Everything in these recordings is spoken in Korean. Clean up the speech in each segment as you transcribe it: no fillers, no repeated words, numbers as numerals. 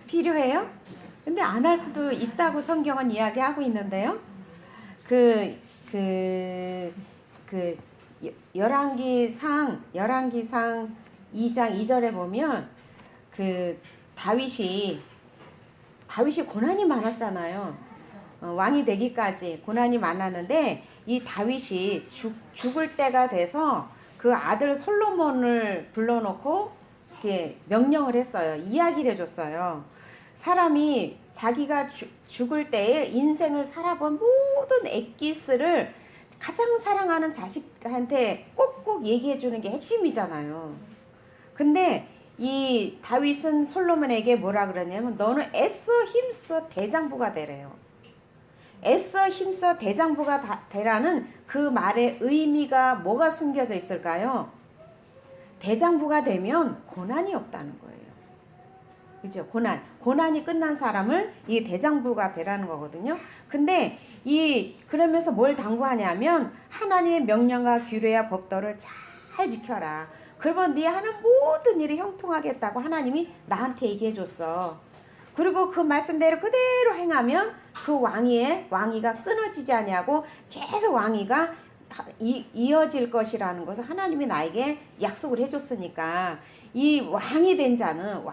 필요해요? 근데 안 할 수도 있다고 성경은 이야기하고 있는데요. 그, 그, 그, 열왕기상 2장 2절에 보면 그 다윗이 고난이 많았잖아요. 왕이 되기까지 고난이 많았는데 이 다윗이 죽을 때가 돼서 그 아들 솔로몬을 불러놓고 이렇게 명령을 했어요. 이야기를 해줬어요. 사람이 자기가 죽을 때에 인생을 살아본 모든 엑기스를 가장 사랑하는 자식한테 꼭꼭 얘기해 주는 게 핵심이잖아요. 근데 이 다윗은 솔로몬에게 뭐라 그러냐면 너는 애써 힘써 대장부가 되래요. 애써 힘써 대장부가 되라는 그 말의 의미가 뭐가 숨겨져 있을까요? 대장부가 되면 고난이 없다는 거예요. 그죠? 고난이 끝난 사람을 이 대장부가 되라는 거거든요. 근데 그러면서 뭘 당부하냐면 하나님의 명령과 규례와 법도를 잘 지켜라. 그러면 네 하는 모든 일이 형통하겠다고 하나님이 나한테 얘기해 줬어. 그리고 그 말씀대로 그대로 행하면 그 왕위가 끊어지지 아니하고 계속 왕위가 이어질 것이라는 것을 하나님이 나에게 약속을 해줬으니까 이 왕이 된 자는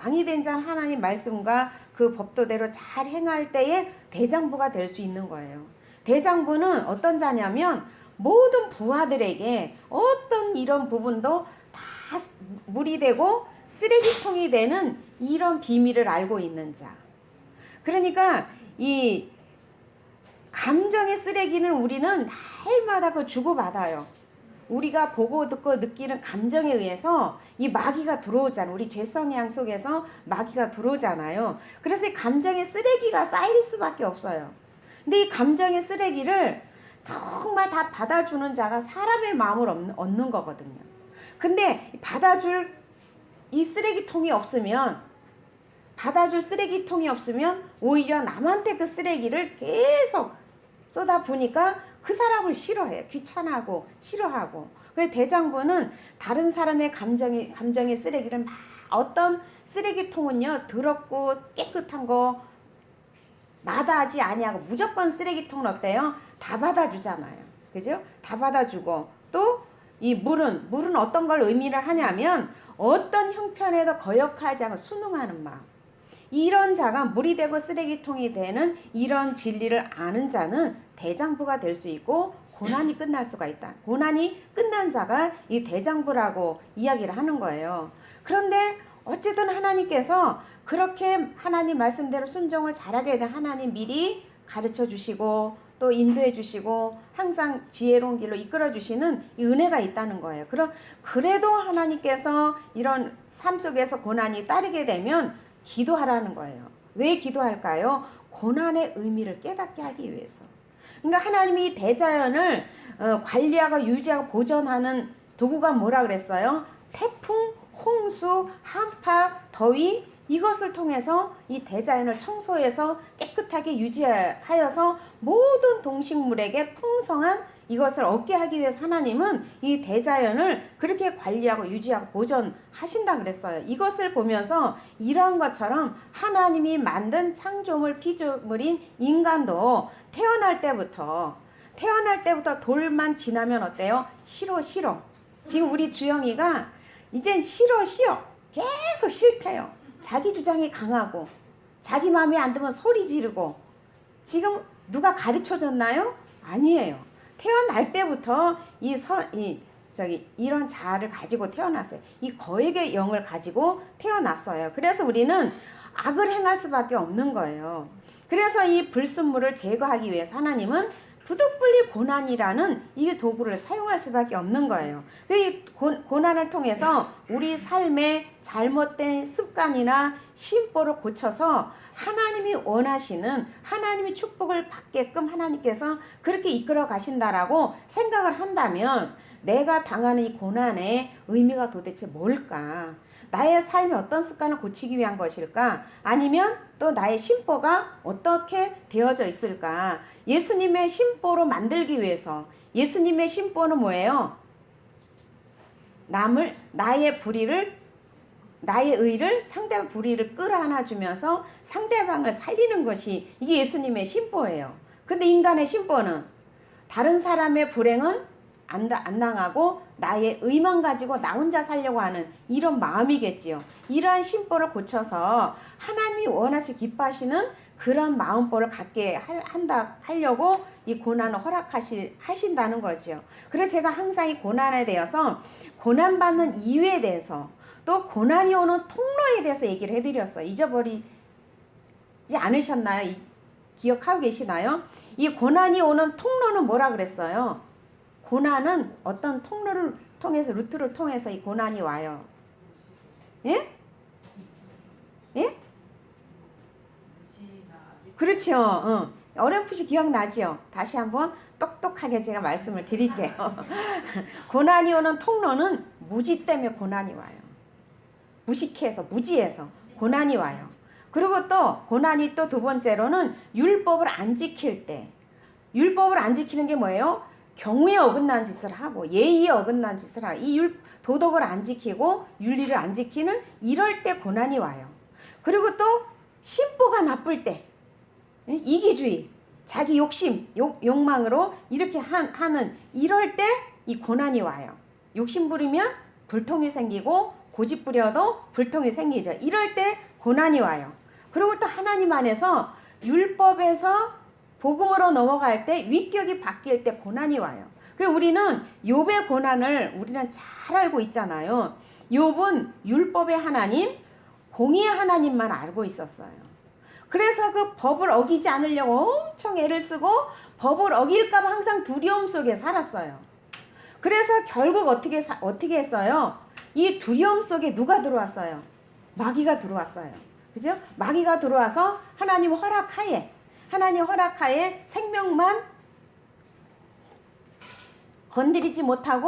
하나님 말씀과 그 법도대로 잘 행할 때에 대장부가 될 수 있는 거예요. 대장부는 어떤 자냐면 모든 부하들에게 어떤 이런 부분도 다 물이 되고 쓰레기통이 되는 이런 비밀을 알고 있는 자. 그러니까 이 감정의 쓰레기는 우리는 날마다 그 주고받아요. 우리가 보고 듣고 느끼는 감정에 의해서 이 마귀가 들어오잖아요. 우리 죄성향 속에서 마귀가 들어오잖아요. 그래서 이 감정의 쓰레기가 쌓일 수밖에 없어요. 근데 이 감정의 쓰레기를 정말 다 받아주는 자가 사람의 마음을 얻는 거거든요. 근데 받아줄 쓰레기통이 없으면 오히려 남한테 그 쓰레기를 계속 쏟아 부으니까 그 사람을 싫어해요. 귀찮아하고 싫어하고. 그래서 대장부는 다른 사람의 감정의 쓰레기를 어떤 쓰레기통은요 더럽고 깨끗한 거 마다하지 아니하고 무조건 쓰레기통은 어때요? 다 받아주잖아요. 그죠? 다 받아주고 또 이 물은 어떤 걸 의미를 하냐면 어떤 형편에도 거역하지 않고 순응하는 마음. 이런 자가 물이 되고 쓰레기통이 되는 이런 진리를 아는 자는 대장부가 될 수 있고 고난이 끝날 수가 있다. 고난이 끝난 자가 이 대장부라고 이야기를 하는 거예요. 그런데 어쨌든 하나님께서 그렇게 하나님 말씀대로 순종을 잘하게 된 하나님 미리 가르쳐 주시고 또 인도해 주시고 항상 지혜로운 길로 이끌어 주시는 이 은혜가 있다는 거예요. 그래도 하나님께서 이런 삶 속에서 고난이 따르게 되면 기도하라는 거예요. 왜 기도할까요? 고난의 의미를 깨닫게 하기 위해서. 그러니까 하나님이 대자연을 관리하고 유지하고 보존하는 도구가 뭐라 그랬어요? 태풍, 홍수, 한파, 더위 이것을 통해서 이 대자연을 청소해서 깨끗하게 유지하여서 모든 동식물에게 풍성한 이것을 얻게 하기 위해서 하나님은 이 대자연을 그렇게 관리하고 유지하고 보존하신다 그랬어요. 이것을 보면서 이러한 것처럼 하나님이 만든 창조물 피조물인 인간도 태어날 때부터 돌만 지나면 어때요? 싫어. 지금 우리 주영이가 이젠 싫어. 계속 싫대요. 자기 주장이 강하고 자기 마음에 안 들면 소리 지르고 지금 누가 가르쳐줬나요? 아니에요. 태어날 때부터 이런 자아를 가지고 태어났어요. 이 거액의 영을 가지고 태어났어요. 그래서 우리는 악을 행할 수밖에 없는 거예요. 그래서 이 불순물을 제거하기 위해서 하나님은 부득불리 고난이라는 이 도구를 사용할 수밖에 없는 거예요. 이 고난을 통해서 우리 삶의 잘못된 습관이나 심보를 고쳐서 하나님이 원하시는 하나님의 축복을 받게끔 하나님께서 그렇게 이끌어 가신다라고 생각을 한다면 내가 당하는 이 고난의 의미가 도대체 뭘까? 나의 삶에 어떤 습관을 고치기 위한 것일까? 아니면 또 나의 심보가 어떻게 되어져 있을까? 예수님의 심보로 만들기 위해서 예수님의 심보는 뭐예요? 나의 불의를 나의 의를 상대방 불의를 끌어안아 주면서 상대방을 살리는 것이 이게 예수님의 심보예요. 근데 인간의 심보는 다른 사람의 불행은 안 당하고 나의 의만 가지고 나 혼자 살려고 하는 이런 마음이겠지요. 이러한 심보를 고쳐서 하나님이 원하시 기뻐하시는 그런 마음보를 갖게 하려고 이 고난을 하신다는 거죠. 그래서 제가 항상 이 고난에 대해서 고난받는 이유에 대해서 또 고난이 오는 통로에 대해서 얘기를 해드렸어요. 잊어버리지 않으셨나요? 기억하고 계시나요? 이 고난이 오는 통로는 뭐라 그랬어요? 고난은 어떤 통로를 통해서 루트를 통해서 이 고난이 와요. 예? 예? 그렇죠. 어렴풋이 기억나죠? 다시 한번 똑똑하게 제가 말씀을 드릴게요. 고난이 오는 통로는 무지 때문에 고난이 와요. 무식해서 무지해서 고난이 와요. 그리고 또 고난이 또 두 번째로는 율법을 안 지킬 때. 율법을 안 지키는 게 뭐예요? 경우에 어긋난 짓을 하고 예의에 어긋난 짓을 하고 이 도덕을 안 지키고 윤리를 안 지키는 이럴 때 고난이 와요. 그리고 또 심보가 나쁠 때 이기주의, 자기 욕심, 욕망으로 이렇게 하는 이럴 때 이 고난이 와요. 욕심 부리면 불통이 생기고 고집 부려도 불통이 생기죠. 이럴 때 고난이 와요. 그리고 또 하나님 안에서 율법에서 복음으로 넘어갈 때 위격이 바뀔 때 고난이 와요. 그래서 우리는 욥의 고난을 우리는 잘 알고 있잖아요. 욥은 율법의 하나님, 공의의 하나님만 알고 있었어요. 그래서 그 법을 어기지 않으려고 엄청 애를 쓰고 법을 어길까 봐 항상 두려움 속에 살았어요. 그래서 결국 어떻게 했어요? 이 두려움 속에 누가 들어왔어요? 마귀가 들어왔어요. 그죠? 마귀가 들어와서 하나님 허락하에 생명만 건드리지 못하게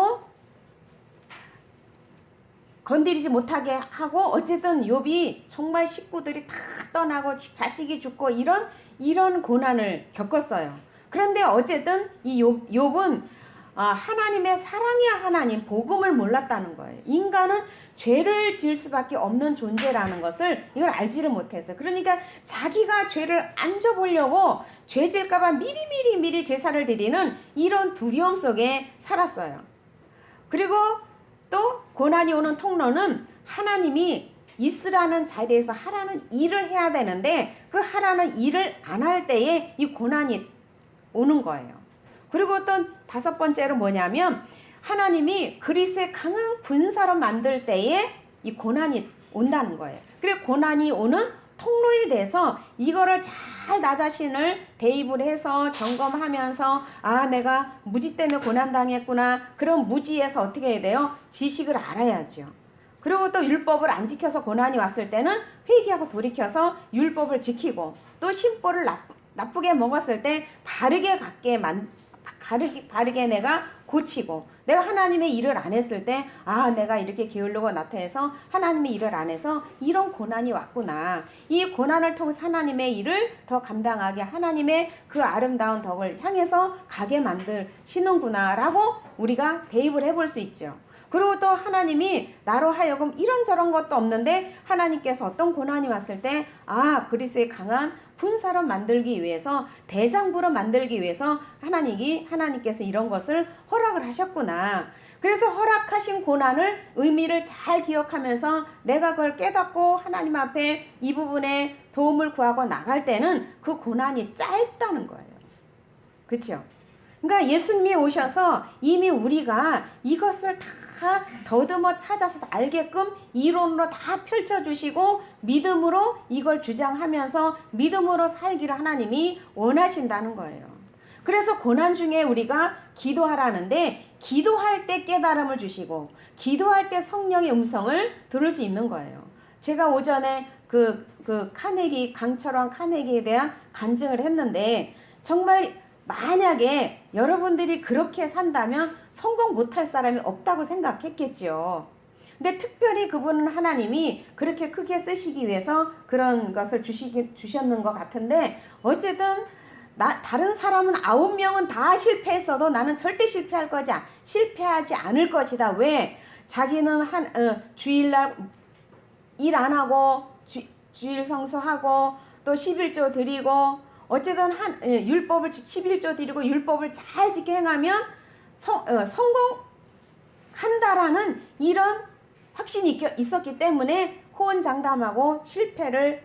하고 어쨌든 욥이 정말 식구들이 다 떠나고 자식이 죽고 이런 고난을 겪었어요. 그런데 어쨌든 이 욥은 하나님의 사랑의 하나님 복음을 몰랐다는 거예요. 인간은 죄를 지을 수밖에 없는 존재라는 것을 이걸 알지를 못했어요. 그러니까 자기가 죄를 안 져보려고 죄 질까 봐 미리 제사를 드리는 이런 두려움 속에 살았어요. 그리고 또 고난이 오는 통로는 하나님이 있으라는 자리에서 하라는 일을 해야 되는데 그 하라는 일을 안 할 때에 이 고난이 오는 거예요. 그리고 또 다섯 번째로 뭐냐면 하나님이 그리스도의 강한 군사로 만들 때에 이 고난이 온다는 거예요. 그리고 고난이 오는 통로에 대해서 이거를 잘 나 자신을 대입을 해서 점검하면서 내가 무지 때문에 고난당했구나. 그럼 무지에서 어떻게 해야 돼요? 지식을 알아야죠. 그리고 또 율법을 안 지켜서 고난이 왔을 때는 회개하고 돌이켜서 율법을 지키고 또 심보를 나쁘게 먹었을 때 바르게 내가 고치고 내가 하나님의 일을 안 했을 때 내가 이렇게 게으르고 나태해서 하나님의 일을 안 해서 이런 고난이 왔구나. 이 고난을 통해서 하나님의 일을 더 감당하게 하나님의 그 아름다운 덕을 향해서 가게 만드시는구나 라고 우리가 대입을 해볼 수 있죠. 그리고 또 하나님이 나로 하여금 이런저런 것도 없는데 하나님께서 어떤 고난이 왔을 때 그리스도의 강한 군사로 만들기 위해서 대장부로 만들기 위해서 하나님께서 이런 것을 허락을 하셨구나. 그래서 허락하신 고난을 의미를 잘 기억하면서 내가 그걸 깨닫고 하나님 앞에 이 부분에 도움을 구하고 나갈 때는 그 고난이 짧다는 거예요. 그렇죠? 그러니까 예수님이 오셔서 이미 우리가 이것을 다 더듬어 찾아서 알게끔 이론으로 다 펼쳐주시고 믿음으로 이걸 주장하면서 믿음으로 살기를 하나님이 원하신다는 거예요. 그래서 고난 중에 우리가 기도하라는데 기도할 때 깨달음을 주시고 기도할 때 성령의 음성을 들을 수 있는 거예요. 제가 오전에 강철원 카네기에 대한 간증을 했는데 정말 만약에 여러분들이 그렇게 산다면 성공 못할 사람이 없다고 생각했겠죠. 근데 특별히 그분은 하나님이 그렇게 크게 쓰시기 위해서 그런 것을 주셨는 것 같은데 어쨌든 다른 사람은 9명은 다 실패했어도 나는 절대 실패하지 않을 것이다. 왜? 자기는 주일날 일 안 하고 주일 성수하고 또 11조 드리고 어쨌든 율법을 11조 드리고 율법을 잘 지켜 행하면 성공한다라는 이런 확신이 있었기 때문에 호언장담하고 실패를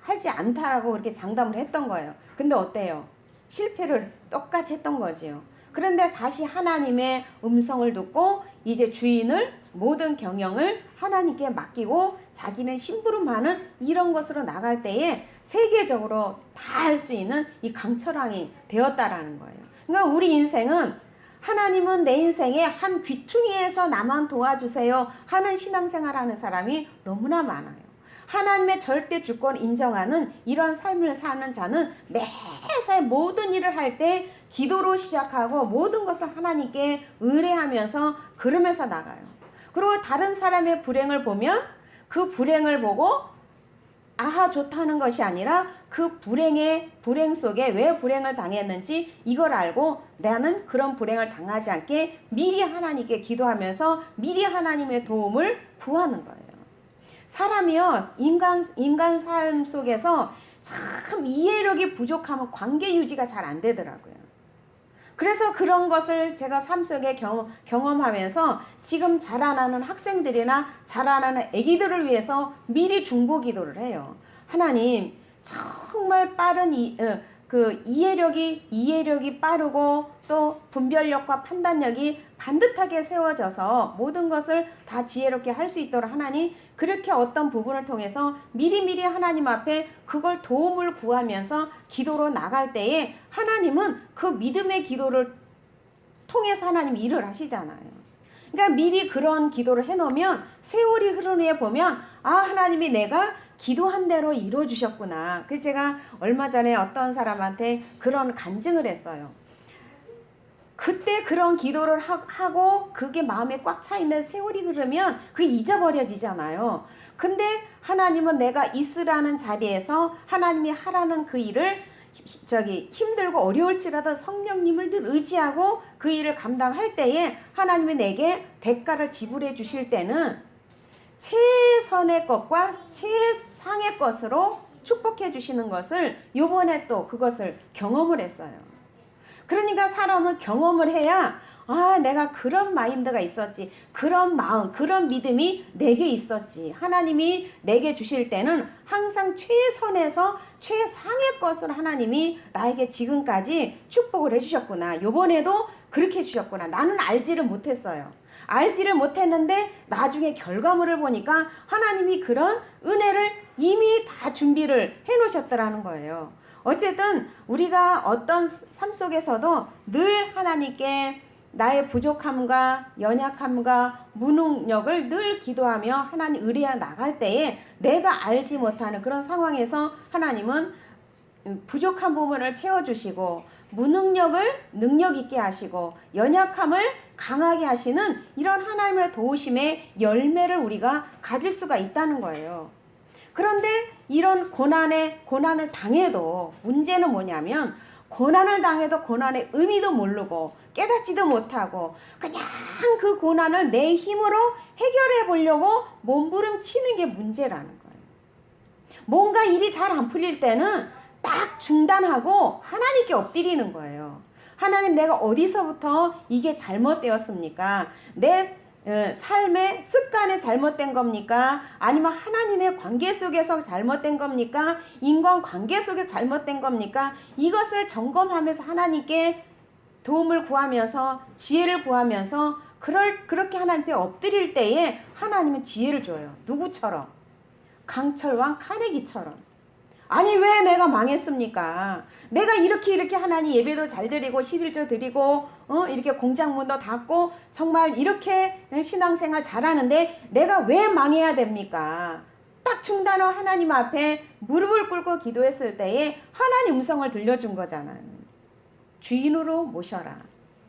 하지 않다라고 그렇게 장담을 했던 거예요. 근데 어때요? 실패를 똑같이 했던 거지요. 그런데 다시 하나님의 음성을 듣고 이제 주인을 모든 경영을 하나님께 맡기고 자기는 심부름하는 이런 것으로 나갈 때에 세계적으로 다 할 수 있는 이 강철왕이 되었다라는 거예요. 그러니까 우리 인생은 하나님은 내 인생의 한 귀퉁이에서 나만 도와주세요 하는 신앙생활하는 사람이 너무나 많아요. 하나님의 절대 주권 인정하는 이런 삶을 사는 자는 매사에 모든 일을 할 때 기도로 시작하고 모든 것을 하나님께 의뢰하면서 그러면서 나가요. 그리고 다른 사람의 불행을 보면 그 불행을 보고 아하 좋다는 것이 아니라 그 불행 속에 왜 불행을 당했는지 이걸 알고 나는 그런 불행을 당하지 않게 미리 하나님께 기도하면서 미리 하나님의 도움을 구하는 거예요. 사람이요, 인간 삶 속에서 참 이해력이 부족하면 관계 유지가 잘 안 되더라고요. 그래서 그런 것을 제가 삶 속에 경험하면서 지금 자라나는 학생들이나 자라나는 아기들을 위해서 미리 중보 기도를 해요. 하나님, 정말 빠른 이해력이 빠르고 또 분별력과 판단력이 반듯하게 세워져서 모든 것을 다 지혜롭게 할 수 있도록 하나님, 그렇게 어떤 부분을 통해서 미리미리 하나님 앞에 그걸 도움을 구하면서 기도로 나갈 때에 하나님은 그 믿음의 기도를 통해서 하나님 일을 하시잖아요. 그러니까 미리 그런 기도를 해놓으면 세월이 흐른 후에 보면 아, 하나님이 내가 기도한 대로 이루어주셨구나. 그래서 제가 얼마 전에 어떤 사람한테 그런 간증을 했어요. 그때 그런 기도를 하고 그게 마음에 꽉 차있는 세월이 흐르면 그게 잊어버려지잖아요. 근데 하나님은 내가 있으라는 자리에서 하나님이 하라는 그 일을 힘들고 어려울지라도 성령님을 늘 의지하고 그 일을 감당할 때에 하나님이 내게 대가를 지불해 주실 때는 최선의 것과 최상의 것으로 축복해 주시는 것을 요번에 또 그것을 경험을 했어요. 그러니까 사람은 경험을 해야 아, 내가 그런 마인드가 있었지, 그런 마음, 그런 믿음이 내게 있었지. 하나님이 내게 주실 때는 항상 최선에서 최상의 것을 하나님이 나에게 지금까지 축복을 해주셨구나. 요번에도 그렇게 해주셨구나. 나는 알지를 못했어요. 알지를 못했는데 나중에 결과물을 보니까 하나님이 그런 은혜를 이미 다 준비를 해놓으셨더라는 거예요. 어쨌든 우리가 어떤 삶 속에서도 늘 하나님께 나의 부족함과 연약함과 무능력을 늘 기도하며 하나님 의뢰해 나갈 때에 내가 알지 못하는 그런 상황에서 하나님은 부족한 부분을 채워주시고 무능력을 능력 있게 하시고 연약함을 강하게 하시는 이런 하나님의 도우심의 열매를 우리가 가질 수가 있다는 거예요. 그런데 이런 고난을 당해도 문제는 뭐냐면 고난을 당해도 고난의 의미도 모르고 깨닫지도 못하고 그냥 그 고난을 내 힘으로 해결해 보려고 몸부림치는 게 문제라는 거예요. 뭔가 일이 잘 안 풀릴 때는 딱 중단하고 하나님께 엎드리는 거예요. 하나님, 내가 어디서부터 이게 잘못되었습니까? 내 삶의 습관에 잘못된 겁니까? 아니면 하나님의 관계 속에서 잘못된 겁니까? 인간 관계 속에서 잘못된 겁니까? 이것을 점검하면서 하나님께 도움을 구하면서 지혜를 구하면서 그렇게 하나님께 엎드릴 때에 하나님은 지혜를 줘요. 누구처럼? 강철왕 카네기처럼. 아니, 왜 내가 망했습니까? 내가 이렇게 하나님 예배도 잘 드리고 11조 드리고 이렇게 공장문도 닫고 정말 이렇게 신앙생활 잘하는데 내가 왜 망해야 됩니까? 딱 중단하고 하나님 앞에 무릎을 꿇고 기도했을 때에 하나님 음성을 들려준 거잖아요. 주인으로 모셔라.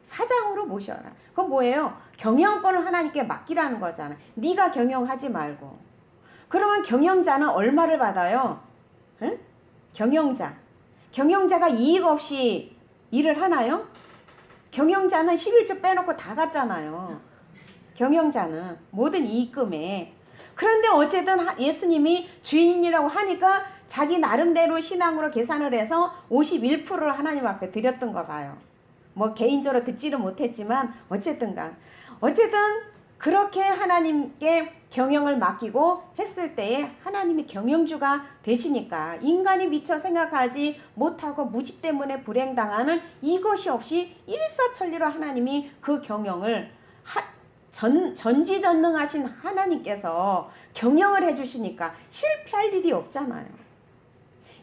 사장으로 모셔라. 그건 뭐예요? 경영권을 하나님께 맡기라는 거잖아요. 네가 경영하지 말고. 그러면 경영자는 얼마를 받아요? 응? 경영자가 이익 없이 일을 하나요? 경영자는 11조 빼놓고 다 갔잖아요. 경영자는 모든 이익금에. 그런데 어쨌든 예수님이 주인이라고 하니까 자기 나름대로 신앙으로 계산을 해서 51%를 하나님 앞에 드렸던 거 봐요. 뭐 개인적으로 듣지를 못했지만 어쨌든 그렇게 하나님께 경영을 맡기고 했을 때에 하나님이 경영주가 되시니까 인간이 미처 생각하지 못하고 무지 때문에 불행당하는 이것이 없이 일사천리로 하나님이 그 경영을 전지전능하신 하나님께서 경영을 해주시니까 실패할 일이 없잖아요.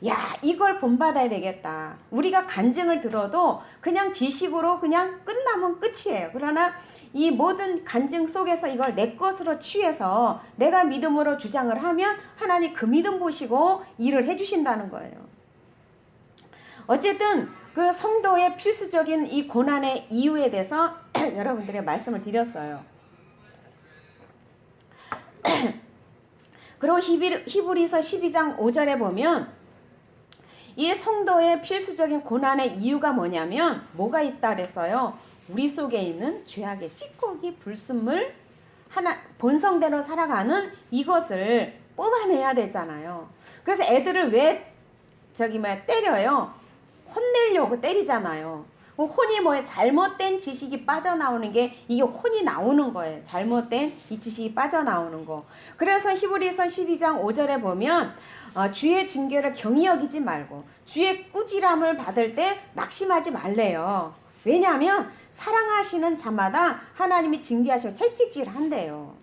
야, 이걸 본받아야 되겠다. 우리가 간증을 들어도 그냥 지식으로 그냥 끝나면 끝이에요. 그러나 이 모든 간증 속에서 이걸 내 것으로 취해서 내가 믿음으로 주장을 하면 하나님 그 믿음 보시고 일을 해주신다는 거예요. 어쨌든 그 성도의 필수적인 이 고난의 이유에 대해서 여러분들의 말씀을 드렸어요. 그리고 히브리서 12장 5절에 보면 이 성도의 필수적인 고난의 이유가 뭐냐면 뭐가 있다 그랬어요. 우리 속에 있는 죄악의 찌꺼기 불순물 본성대로 살아가는 이것을 뽑아내야 되잖아요. 그래서 애들을 왜 때려요? 혼내려고 때리잖아요. 혼이 뭐예요? 잘못된 지식이 빠져나오는 게 이게 혼이 나오는 거예요. 잘못된 이 지식이 빠져나오는 거. 그래서 히브리서 12장 5절에 보면 주의 징계를 경히 여기지 말고 주의 꾸지람을 받을 때 낙심하지 말래요. 왜냐하면 사랑하시는 자마다 하나님이 징계하시고 채찍질한대요.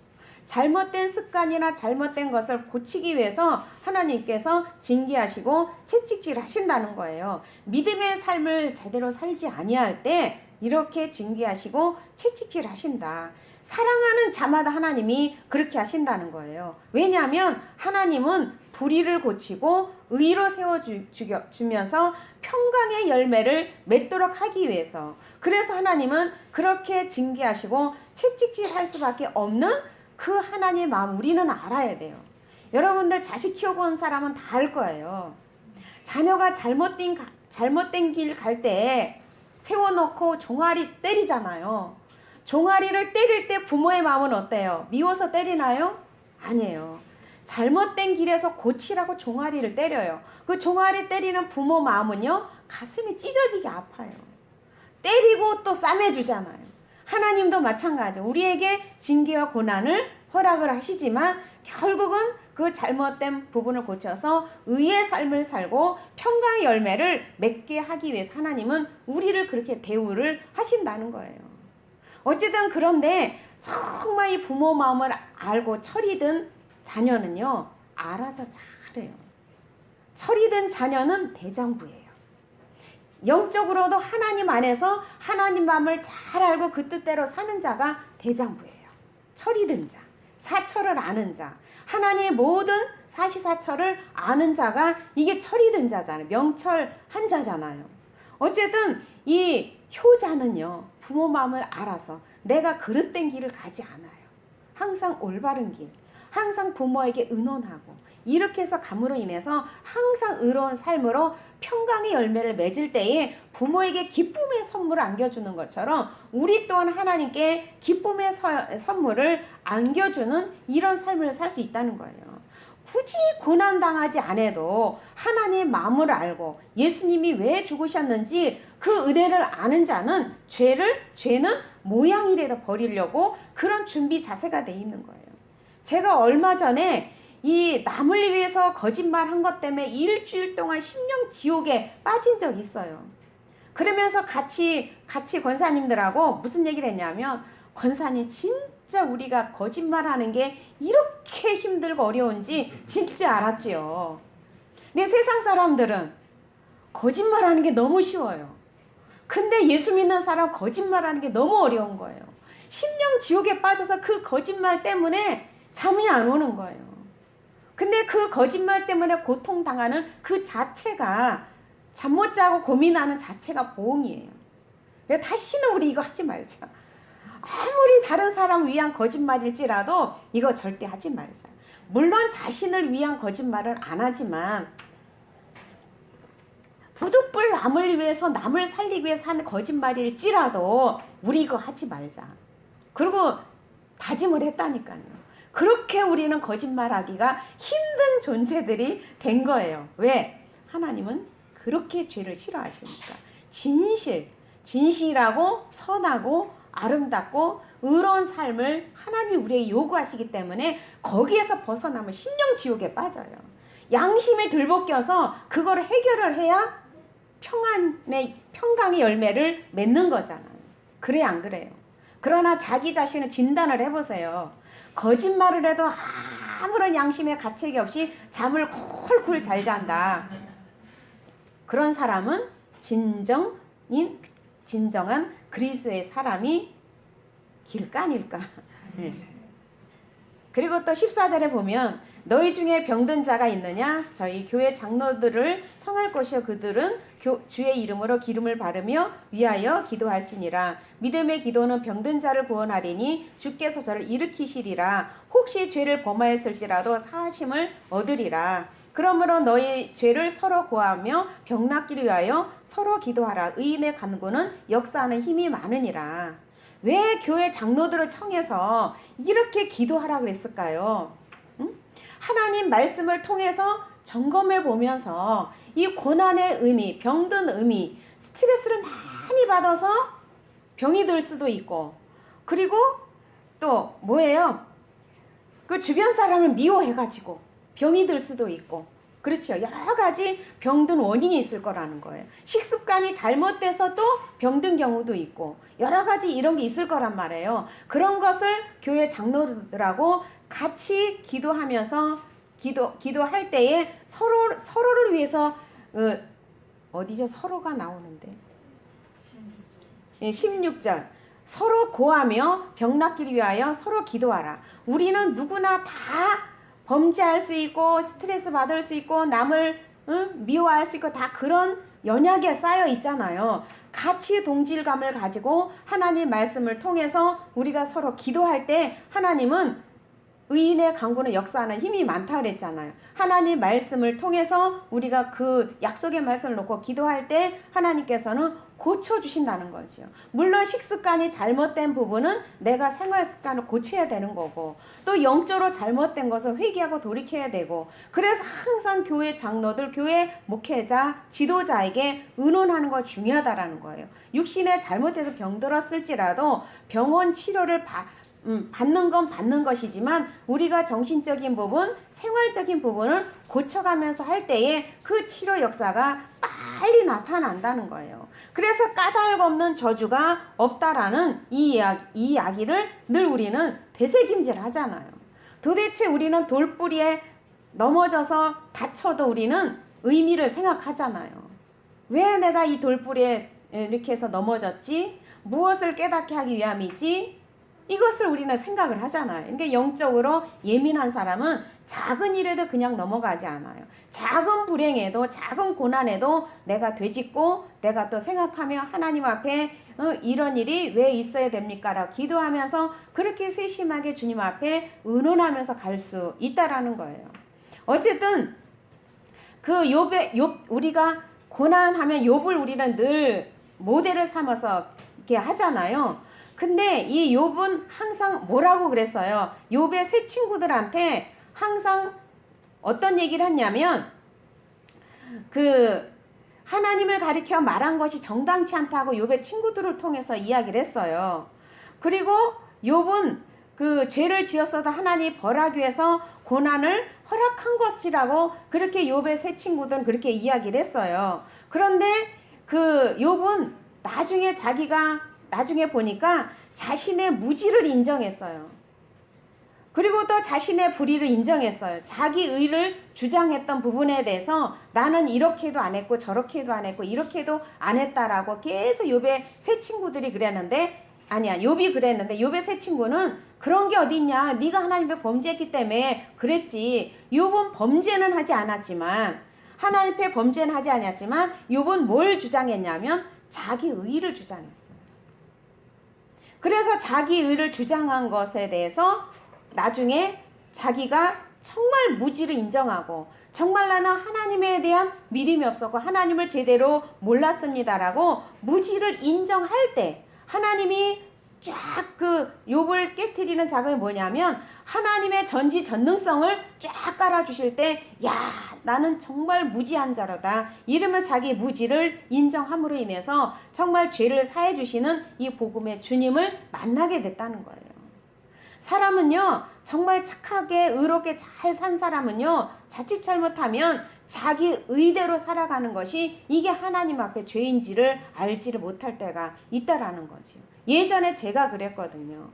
잘못된 습관이나 잘못된 것을 고치기 위해서 하나님께서 징계하시고 채찍질 하신다는 거예요. 믿음의 삶을 제대로 살지 아니할 때 이렇게 징계하시고 채찍질 하신다. 사랑하는 자마다 하나님이 그렇게 하신다는 거예요. 왜냐하면 하나님은 불의를 고치고 의로 세워주면서 평강의 열매를 맺도록 하기 위해서, 그래서 하나님은 그렇게 징계하시고 채찍질 할 수밖에 없는 그 하나님의 마음 우리는 알아야 돼요. 여러분들 자식 키워본 사람은 다 알 거예요. 자녀가 잘못된 길 갈 때 세워놓고 종아리 때리잖아요. 종아리를 때릴 때 부모의 마음은 어때요? 미워서 때리나요? 아니에요. 잘못된 길에서 고치라고 종아리를 때려요. 그 종아리 때리는 부모 마음은요, 가슴이 찢어지게 아파요. 때리고 또 싸매주잖아요. 하나님도 마찬가지죠. 우리에게 징계와 고난을 허락을 하시지만 결국은 그 잘못된 부분을 고쳐서 의의 삶을 살고 평강의 열매를 맺게 하기 위해서 하나님은 우리를 그렇게 대우를 하신다는 거예요. 어쨌든 그런데 정말 이 부모 마음을 알고 철이 든 자녀는요, 알아서 잘해요. 철이 든 자녀는 대장부예요. 영적으로도 하나님 안에서 하나님 마음을 잘 알고 그 뜻대로 사는 자가 대장부예요. 철이 든 자, 사철을 아는 자, 하나님의 모든 사시사철을 아는 자가 이게 철이 든 자잖아요. 명철한 자잖아요. 어쨌든 이 효자는요, 부모 마음을 알아서 내가 그릇된 길을 가지 않아요. 항상 올바른 길, 항상 부모에게 의논하고 이렇게 해서 감으로 인해서 항상 의로운 삶으로 평강의 열매를 맺을 때에 부모에게 기쁨의 선물을 안겨주는 것처럼 우리 또한 하나님께 기쁨의 선물을 안겨주는 이런 삶을 살 수 있다는 거예요. 굳이 고난당하지 않아도 하나님의 마음을 알고 예수님이 왜 죽으셨는지 그 은혜를 아는 자는 죄는 모양이라도 버리려고 그런 준비 자세가 돼 있는 거예요. 제가 얼마 전에 이 남을 위해서 거짓말한 것 때문에 일주일 동안 심령 지옥에 빠진 적이 있어요. 그러면서 같이 권사님들하고 무슨 얘기를 했냐면, 권사님 진짜 우리가 거짓말하는 게 이렇게 힘들고 어려운지 진짜 알았지요. 근데 세상 사람들은 거짓말하는 게 너무 쉬워요. 근데 예수 믿는 사람 거짓말하는 게 너무 어려운 거예요. 심령 지옥에 빠져서 그 거짓말 때문에 잠이 안 오는 거예요. 근데 그 거짓말 때문에 고통당하는 그 자체가, 잠 못 자고 고민하는 자체가 보응이에요. 그래서 다시는 우리 이거 하지 말자. 아무리 다른 사람 위한 거짓말일지라도 이거 절대 하지 말자. 물론 자신을 위한 거짓말은 안 하지만 부득불 남을 위해서, 남을 살리기 위해서 하는 거짓말일지라도 우리 이거 하지 말자. 그리고 다짐을 했다니까요. 그렇게 우리는 거짓말하기가 힘든 존재들이 된 거예요. 왜? 하나님은 그렇게 죄를 싫어하시니까. 진실하고 선하고 아름답고 의로운 삶을 하나님이 우리에게 요구하시기 때문에 거기에서 벗어나면 심령지옥에 빠져요. 양심에 들볶여서 그걸 해결을 해야 평강의 열매를 맺는 거잖아요. 그래 안 그래요? 그러나 자기 자신을 진단을 해보세요. 거짓말을 해도 아무런 양심의 가책이 없이 잠을 콜콜 잘 잔다. 그런 사람은 진정한 그리스도의 사람이 길까 아닐까. 그리고 또 14절에 보면 너희 중에 병든 자가 있느냐? 저희 교회 장로들을 청할 것이요 그들은 주의 이름으로 기름을 바르며 위하여 기도할지니라. 믿음의 기도는 병든 자를 구원하리니 주께서 저를 일으키시리라. 혹시 죄를 범하였을지라도 사하심을 얻으리라. 그러므로 너희 죄를 서로 고하며 병 낫기를 위하여 서로 기도하라. 의인의 간구는 역사하는 힘이 많으니라. 왜 교회 장로들을 청해서 이렇게 기도하라 그랬을까요? 하나님 말씀을 통해서 점검해 보면서 이 고난의 의미, 병든 의미, 스트레스를 많이 받아서 병이 들 수도 있고, 그리고 또 뭐예요? 그 주변 사람을 미워해가지고 병이 들 수도 있고, 그렇죠. 여러 가지 병든 원인이 있을 거라는 거예요. 식습관이 잘못돼서 또 병든 경우도 있고 여러 가지 이런 게 있을 거란 말이에요. 그런 것을 교회 장로들하고 같이 기도하면서 기도할 때에 서로를 위해서 어디죠? 서로가 나오는데 16절 서로 고하며 병 낫기를 위하여 서로 기도하라. 우리는 누구나 다 범죄할 수 있고 스트레스 받을 수 있고 남을 미워할 수 있고 다 그런 연약에 쌓여 있잖아요. 같이 동질감을 가지고 하나님 말씀을 통해서 우리가 서로 기도할 때 하나님은 의인의 간구는 역사하는 힘이 많다 그랬잖아요. 하나님 말씀을 통해서 우리가 그 약속의 말씀을 놓고 기도할 때 하나님께서는 고쳐주신다는 거죠. 물론 식습관이 잘못된 부분은 내가 생활 습관을 고쳐야 되는 거고 또 영적으로 잘못된 것을 회개하고 돌이켜야 되고 그래서 항상 교회 장로들, 교회 목회자, 지도자에게 의논하는 거 중요하다라는 거예요. 육신에 잘못해서 병들었을지라도 병원 치료를 받는 건 받는 것이지만 우리가 정신적인 부분, 생활적인 부분을 고쳐가면서 할 때에 그 치료 역사가 빨리 나타난다는 거예요. 그래서 까닭 없는 저주가 없다라는 이 이야기를 늘 우리는 되새김질 하잖아요. 도대체 우리는 돌뿌리에 넘어져서 다쳐도 우리는 의미를 생각하잖아요. 왜 내가 이 돌뿌리에 이렇게 해서 넘어졌지? 무엇을 깨닫게 하기 위함이지? 이것을 우리는 생각을 하잖아요. 그러니까 영적으로 예민한 사람은 작은 일에도 그냥 넘어가지 않아요. 작은 불행에도 작은 고난에도 내가 되짚고 내가 또 생각하며 하나님 앞에 이런 일이 왜 있어야 됩니까? 라고 기도하면서 그렇게 세심하게 주님 앞에 의논하면서 갈 수 있다라는 거예요. 어쨌든 그 우리가 고난하면 욥을 우리는 늘 모델을 삼아서 이렇게 하잖아요. 근데 이 욥은 항상 뭐라고 그랬어요? 욥의 세 친구들한테 항상 어떤 얘기를 했냐면 그 하나님을 가리켜 말한 것이 정당치 않다고 욥의 친구들을 통해서 이야기를 했어요. 그리고 욥은 그 죄를 지었어도 하나님 벌하기 위해서 고난을 허락한 것이라고 그렇게 욥의 세 친구들은 그렇게 이야기를 했어요. 그런데 그 욥은 나중에 보니까 자신의 무지를 인정했어요. 그리고 또 자신의 불의를 인정했어요. 자기 의를 주장했던 부분에 대해서 나는 이렇게도 안 했고 저렇게도 안 했고 이렇게도 안 했다라고 계속 욥의 세 친구들이 그랬는데 욥이 그랬는데 욥의 세 친구는 그런 게 어딨냐? 네가 하나님의 범죄했기 때문에 그랬지. 욥은 범죄는 하지 않았지만 하나님의 범죄는 하지 않았지만 욥은 뭘 주장했냐면 자기 의를 주장했어요. 그래서 자기 의를 주장한 것에 대해서 나중에 자기가 정말 무지를 인정하고 정말 나는 하나님에 대한 믿음이 없었고 하나님을 제대로 몰랐습니다라고 무지를 인정할 때 하나님이 쫙 그 욥을 깨트리는 작업이 뭐냐면 하나님의 전지전능성을 쫙 깔아주실 때 야 나는 정말 무지한 자로다 이러면서 자기 무지를 인정함으로 인해서 정말 죄를 사해 주시는 이 복음의 주님을 만나게 됐다는 거예요. 사람은요 정말 착하게 의롭게 잘 산 사람은요 자칫 잘못하면 자기 의대로 살아가는 것이 이게 하나님 앞에 죄인지를 알지를 못할 때가 있다라는 거죠. 예전에 제가 그랬거든요.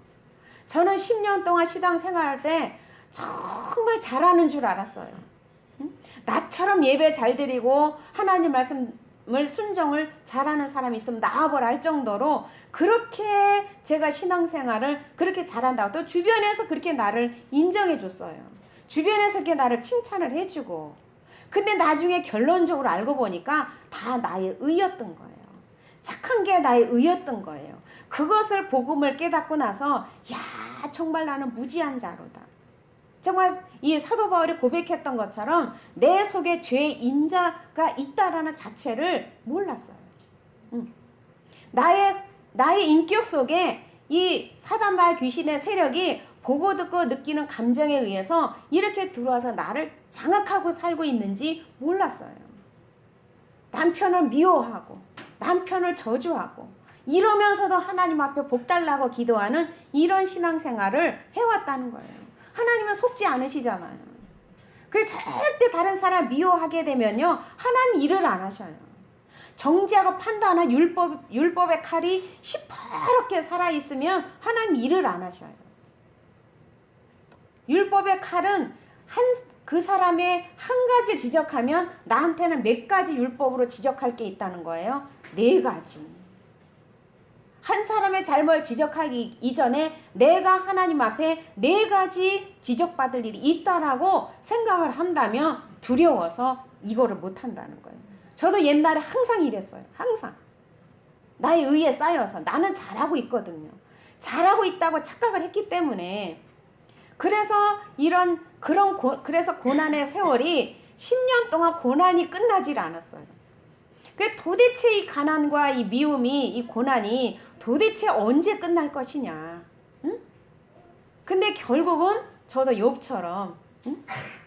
저는 10년 동안 시당 생활할 때 정말 잘하는 줄 알았어요. 나처럼 예배 잘 드리고 하나님 말씀을 순종을 잘하는 사람이 있으면 나와보라 할 정도로 그렇게 제가 신앙생활을 그렇게 잘한다고 또 주변에서 그렇게 나를 인정해 줬어요. 주변에서 그렇게 나를 칭찬을 해주고 근데 나중에 결론적으로 알고 보니까 다 나의 의였던 거예요. 착한 게 나의 의였던 거예요. 그것을 복음을 깨닫고 나서 야 정말 나는 무지한 자로다. 정말 이 사도 바울이 고백했던 것처럼 내 속에 죄의 인자가 있다라는 자체를 몰랐어요. 나의 인격 속에 이 사단과 귀신의 세력이 보고 듣고 느끼는 감정에 의해서 이렇게 들어와서 나를 장악하고 살고 있는지 몰랐어요. 남편을 미워하고 남편을 저주하고 이러면서도 하나님 앞에 복 달라고 기도하는 이런 신앙생활을 해왔다는 거예요. 하나님은 속지 않으시잖아요. 그래서 절대 다른 사람 미워하게 되면요 하나님 일을 안 하셔요. 정죄하고 판단한 율법의 칼이 시퍼렇게 살아있으면 하나님 일을 안 하셔요. 율법의 칼은 그 사람의 한 가지를 지적하면 나한테는 몇 가지 율법으로 지적할 게 있다는 거예요. 4가지. 한 사람의 잘못을 지적하기 이전에 내가 하나님 앞에 4가지 지적받을 일이 있다라고 생각을 한다면 두려워서 이거를 못한다는 거예요. 저도 옛날에 항상 이랬어요. 항상. 나의 의에 쌓여서 나는 잘하고 있거든요. 잘하고 있다고 착각을 했기 때문에 그래서 그래서 고난의 세월이 10년 동안 고난이 끝나질 않았어요. 도대체 이 가난과 이 미움이 이 고난이 도대체 언제 끝날 것이냐. 응? 근데 결국은 저도 욥처럼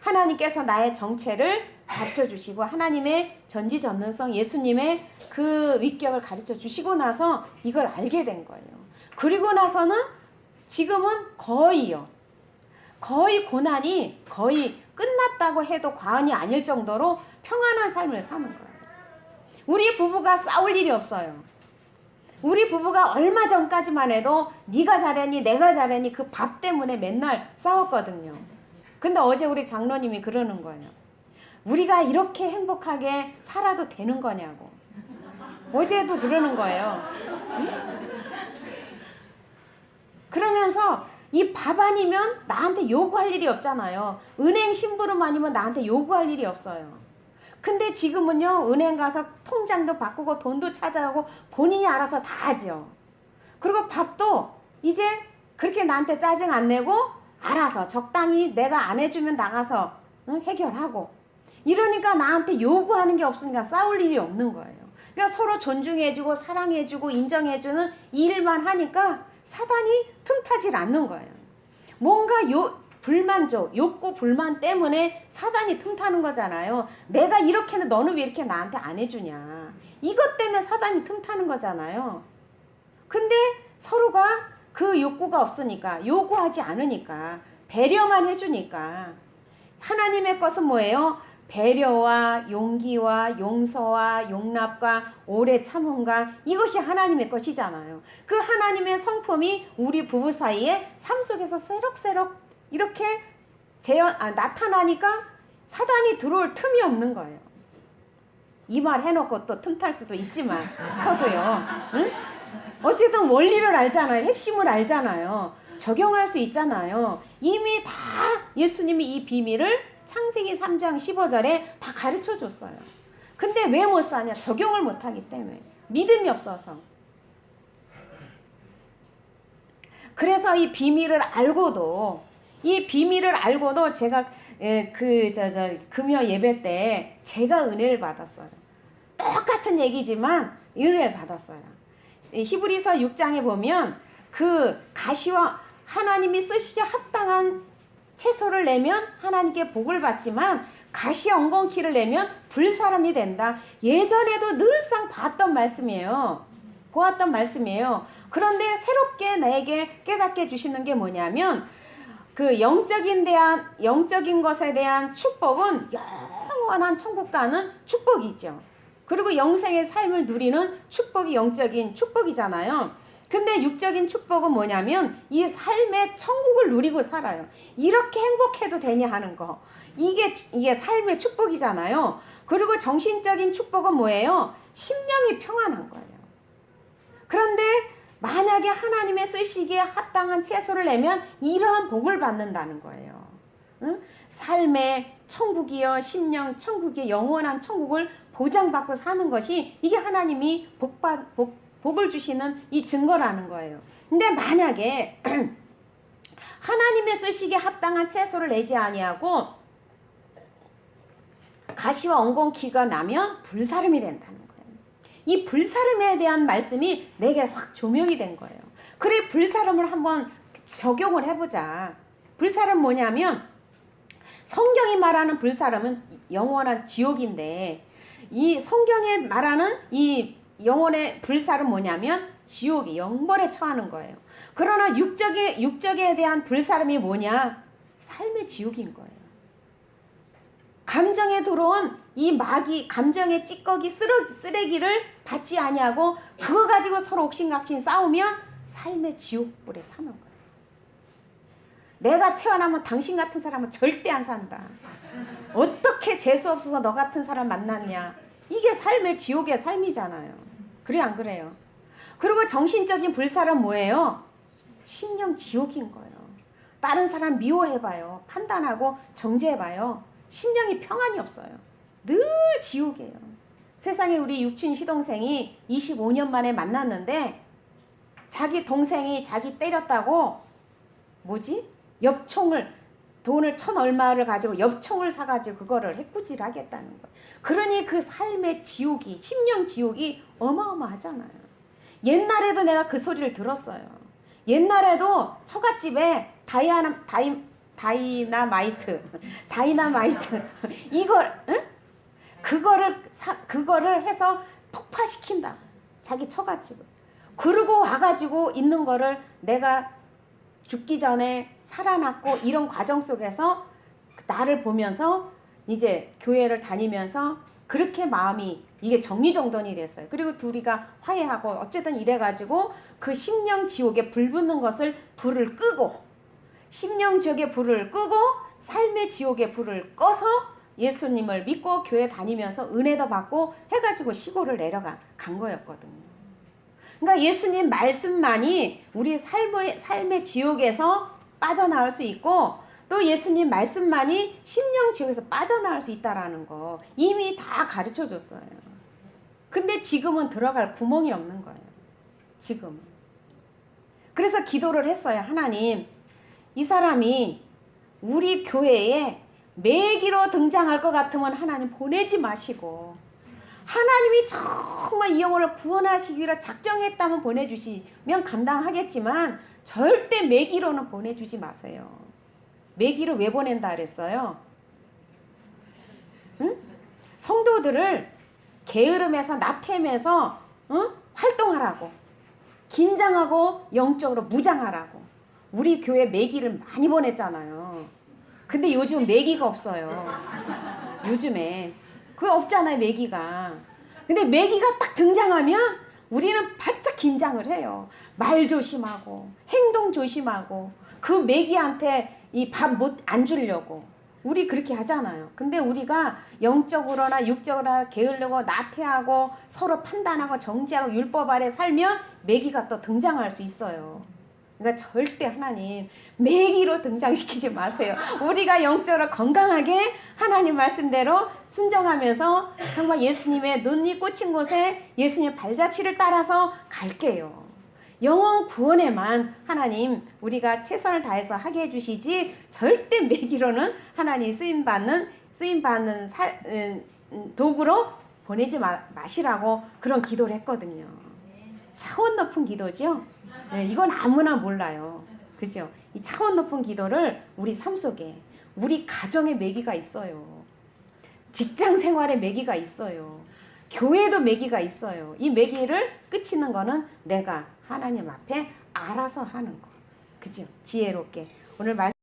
하나님께서 나의 정체를 가르쳐주시고 하나님의 전지전능성 예수님의 그 위격을 가르쳐 주시고 나서 이걸 알게 된 거예요. 그리고 나서는 지금은 거의 고난이 거의 끝났다고 해도 과언이 아닐 정도로 평안한 삶을 사는 거예요. 우리 부부가 싸울 일이 없어요. 우리 부부가 얼마 전까지만 해도 네가 잘했니 내가 잘했니 그 밥 때문에 맨날 싸웠거든요. 근데 어제 우리 장로님이 그러는 거예요. 우리가 이렇게 행복하게 살아도 되는 거냐고. 어제도 그러는 거예요. 응? 그러면서 이 밥 아니면 나한테 요구할 일이 없잖아요. 은행 심부름 아니면 나한테 요구할 일이 없어요. 근데 지금은요 은행 가서 통장도 바꾸고 돈도 찾아오고 본인이 알아서 다 하죠. 그리고 밥도 이제 그렇게 나한테 짜증 안 내고 알아서 적당히 내가 안 해주면 나가서 해결하고 이러니까 나한테 요구하는 게 없으니까 싸울 일이 없는 거예요. 그러니까 서로 존중해주고 사랑해주고 인정해주는 일만 하니까 사단이 틈타질 않는 거예요. 뭔가 불만족, 욕구 불만 때문에 사단이 틈타는 거잖아요. 내가 이렇게 했는데 너는 왜 이렇게 나한테 안 해주냐. 이것 때문에 사단이 틈타는 거잖아요. 근데 서로가 그 욕구가 없으니까 요구하지 않으니까 배려만 해주니까 하나님의 것은 뭐예요? 배려와 용기와 용서와 용납과 오래 참음과 이것이 하나님의 것이잖아요. 그 하나님의 성품이 우리 부부 사이에 삶 속에서 새록새록 이렇게 나타나니까 사단이 들어올 틈이 없는 거예요. 이 말 해놓고 또 틈탈 수도 있지만 서도요. 응? 어쨌든 원리를 알잖아요. 핵심을 알잖아요. 적용할 수 있잖아요. 이미 다 예수님이 이 비밀을 창세기 3장 15절에 다 가르쳐 줬어요. 근데 왜 못 사냐? 적용을 못 하기 때문에. 믿음이 없어서. 그래서 이 비밀을 알고도 제가 금요 예배 때 제가 은혜를 받았어요. 똑같은 얘기지만 은혜를 받았어요. 히브리서 6장에 보면 그 가시와 하나님이 쓰시기에 합당한 채소를 내면 하나님께 복을 받지만 가시 엉겅퀴를 내면 불사람이 된다. 예전에도 늘상 봤던 말씀이에요. 보았던 말씀이에요. 그런데 새롭게 나에게 깨닫게 주시는 게 뭐냐면 그 영적인 것에 대한 축복은 영원한 천국 가는 축복이죠. 그리고 영생의 삶을 누리는 축복이 영적인 축복이잖아요. 근데 육적인 축복은 뭐냐면 이 삶의 천국을 누리고 살아요. 이렇게 행복해도 되냐 하는 거. 이게 삶의 축복이잖아요. 그리고 정신적인 축복은 뭐예요? 심령이 평안한 거예요. 그런데 만약에 하나님의 쓰시기에 합당한 채소를 내면 이러한 복을 받는다는 거예요. 응? 삶의 천국이여 심령 천국의 영원한 천국을 보장받고 사는 것이 이게 하나님이 복을 주시는 이 증거라는 거예요. 근데 만약에 하나님의 쓰시기에 합당한 채소를 내지 아니하고 가시와 엉겅퀴가 나면 불사름이 된다는 거예요. 이 불사름에 대한 말씀이 내게 확 조명이 된 거예요. 그래 불사름을 한번 적용을 해보자. 불사름 뭐냐면 성경이 말하는 불사름은 영원한 지옥인데 이 성경에 말하는 이 영혼의 불사름 뭐냐면 지옥이 영벌에 처하는 거예요. 그러나 육적에 대한 불사름이 뭐냐? 삶의 지옥인 거예요. 감정에 들어온 이 마귀, 감정의 찌꺼기 쓰레기를 받지 아니하고 그거 가지고 서로 옥신각신 싸우면 삶의 지옥불에 사는 거예요. 내가 태어나면 당신 같은 사람은 절대 안 산다. 어떻게 재수 없어서 너 같은 사람 만났냐? 이게 삶의 지옥의 삶이잖아요. 그래 안 그래요? 그리고 정신적인 불사름 뭐예요? 심령 지옥인 거예요. 다른 사람 미워해봐요. 판단하고 정죄해봐요. 심령이 평안이 없어요. 늘 지옥이에요. 세상에 우리 육친 시동생이 25년 만에 만났는데 자기 동생이 자기 때렸다고 엽총을 돈을 1,000 얼마를 가지고 엽총을 사가지고 그거를 해꾸질 하겠다는 거예요. 그러니 그 삶의 지옥이 심령 지옥이 어마어마하잖아요. 옛날에도 내가 그 소리를 들었어요. 옛날에도 처갓집에 다이나마이트 이걸 그거를 해서 폭파시킨다. 자기 처갓집을. 그러고 와가지고 있는 거를 내가 죽기 전에 살아났고 이런 과정 속에서 나를 보면서 이제 교회를 다니면서 그렇게 마음이 이게 정리정돈이 됐어요. 그리고 둘이가 화해하고 어쨌든 이래가지고 그 심령 지옥에 불 붙는 것을 불을 끄고 심령 지옥에 불을 끄고 삶의 지옥에 불을 꺼서 예수님을 믿고 교회 다니면서 은혜도 받고 해가지고 시골을 간 거였거든요. 그러니까 예수님 말씀만이 우리 삶의 지옥에서 빠져나올 수 있고 또 예수님 말씀만이 심령 지옥에서 빠져나올 수 있다라는 거 이미 다 가르쳐 줬어요. 근데 지금은 들어갈 구멍이 없는 거예요. 지금은. 그래서 기도를 했어요. 하나님, 이 사람이 우리 교회에 매기로 등장할 것 같으면 하나님 보내지 마시고 하나님이 정말 이 영혼을 구원하시기 위해 작정했다면 보내주시면 감당하겠지만 절대 매기로는 보내주지 마세요. 매기로 왜 보낸다 그랬어요? 응? 성도들을 게으름에서 나태임에서 활동하라고 긴장하고 영적으로 무장하라고 우리 교회 매기를 많이 보냈잖아요. 근데 요즘 매기가 없어요. 요즘에 그게 없잖아요. 매기가. 근데 매기가 딱 등장하면 우리는 바짝 긴장을 해요. 말 조심하고 행동 조심하고 그 매기한테 이 밥 못 안 주려고 우리 그렇게 하잖아요. 근데 우리가 영적으로나 육적으로나 게으르고 나태하고 서로 판단하고 정죄하고 율법 아래 살면 매기가 또 등장할 수 있어요. 그러니까 절대 하나님 매기로 등장시키지 마세요. 우리가 영적으로 건강하게 하나님 말씀대로 순종하면서 정말 예수님의 눈이 꽂힌 곳에 예수님의 발자취를 따라서 갈게요. 영혼 구원에만 하나님 우리가 최선을 다해서 하게 해주시지 절대 매기로는 하나님 쓰임받는 도구로 보내지 마시라고 그런 기도를 했거든요. 차원 높은 기도죠. 네, 이건 아무나 몰라요. 그죠? 이 차원 높은 기도를 우리 삶 속에, 우리 가정에 매기가 있어요. 직장 생활에 매기가 있어요. 교회도 매기가 있어요. 이 매기를 끝이는 거는 내가 하나님 앞에 알아서 하는 거. 그죠? 지혜롭게. 오늘 말씀